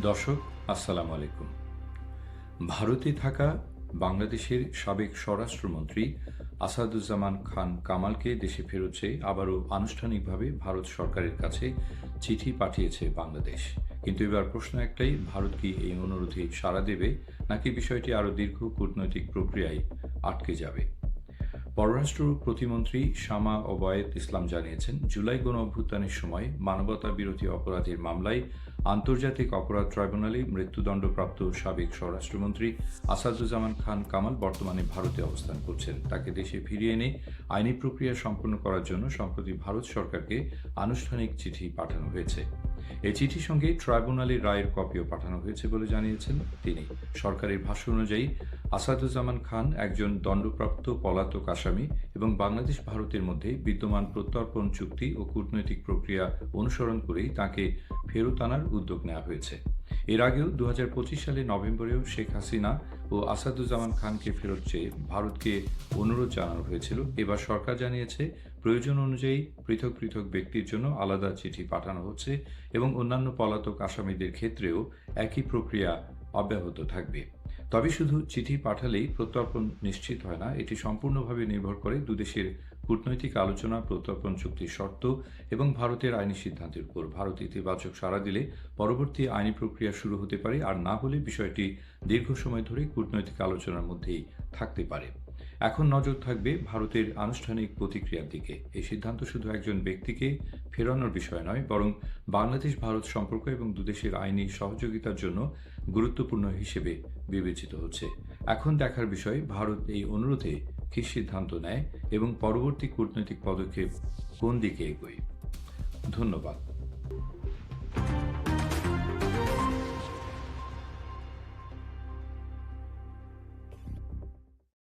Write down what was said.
দর্শক, আসসালামু আলাইকুম। ভারতে থাকা বাংলাদেশের সাবেক স্বরাষ্ট্রমন্ত্রী আসাদুজ্জামান খান কামালকে দেশে ফেরত চেয়ে আবারও আনুষ্ঠানিকভাবে ভারত সরকারের কাছে চিঠি পাঠিয়েছে বাংলাদেশ। কিন্তু এবার প্রশ্ন একটাই, ভারত কি এই অনুরোধে সাড়া দেবে, নাকি বিষয়টি আরও দীর্ঘ কূটনৈতিক প্রক্রিয়ায় আটকে যাবে? পররাষ্ট্র প্রতিমন্ত্রী শামা ওবায়েদ ইসলাম জানিয়েছেন, জুলাই গণ অভ্যুত্থানের সময় মানবতা বিরোধী অপরাধের মামলায় আন্তর্জাতিক অপরাধ ট্রাইব্যুনালে মৃত্যুদণ্ডপ্রাপ্ত সাবেক স্বরাষ্ট্রমন্ত্রী আসাদুজ্জামান খান কামাল বর্তমানে ভারতে অবস্থান করছেন। তাকে দেশে ফিরিয়ে এনে আইনি প্রক্রিয়া সম্পন্ন করার জন্য সম্প্রতি ভারত সরকারকে আনুষ্ঠানিক চিঠি পাঠানো হয়েছে। এই চিঠির সঙ্গে ট্রাইব্যুনালের রায়ের কপিও পাঠানো হয়েছে বলে জানিয়েছেন তিনি। সরকারের ভাষ্য অনুযায়ী আসাদুজ্জামান খান একজন দণ্ডপ্রাপ্ত পলাতক আসামি এবং বাংলাদেশ ভারতের মধ্যে বিদ্যমান প্রত্যর্পণ চুক্তি ও কূটনৈতিক প্রক্রিয়া অনুসরণ করেই তাঁকে ফেরত আনার উদ্যোগ নেওয়া হয়েছে। এর আগেও ২০২৫ সালের নভেম্বরেও শেখ হাসিনা ও আসাদুজ্জামান খানকে ফেরত চেয়ে ভারতকে অনুরোধ জানানো হয়েছিল। এবার সরকার জানিয়েছে, প্রয়োজন অনুযায়ী পৃথক পৃথক ব্যক্তির জন্য আলাদা চিঠি পাঠানো হচ্ছে এবং অন্যান্য পলাতক আসামিদের ক্ষেত্রেও একই প্রক্রিয়া অব্যাহত থাকবে। তবে শুধু চিঠি পাঠালেই প্রত্যর্পণ নিশ্চিত হয় না, এটি সম্পূর্ণভাবে নির্ভর করে দুদেশের কূটনৈতিক আলোচনা, প্রত্যর্পণ চুক্তির শর্ত এবং ভারতের আইনি সিদ্ধান্তের উপর। ভারত ইতিবাচক সাড়া দিলে পরবর্তী আইনি প্রক্রিয়া শুরু হতে পারে, আর না হলে বিষয়টি দীর্ঘ সময় ধরে কূটনৈতিক আলোচনার মধ্যেই থাকতে পারে। এখন নজর থাকবে ভারতের আনুষ্ঠানিক প্রতিক্রিয়ার দিকে। এই সিদ্ধান্ত শুধু একজন ব্যক্তিকে ফেরানোর বিষয় নয়, বরং বাংলাদেশ ভারত সম্পর্ক এবং দুদেশের আইনি সহযোগিতার জন্য গুরুত্বপূর্ণ হিসেবে বিবেচিত হচ্ছে। এখন দেখার বিষয়, ভারত এই অনুরোধে কী সিদ্ধান্ত নেয় এবং পরবর্তী কূটনৈতিক পদক্ষেপ কোন দিকে এগোয়। ধন্যবাদ।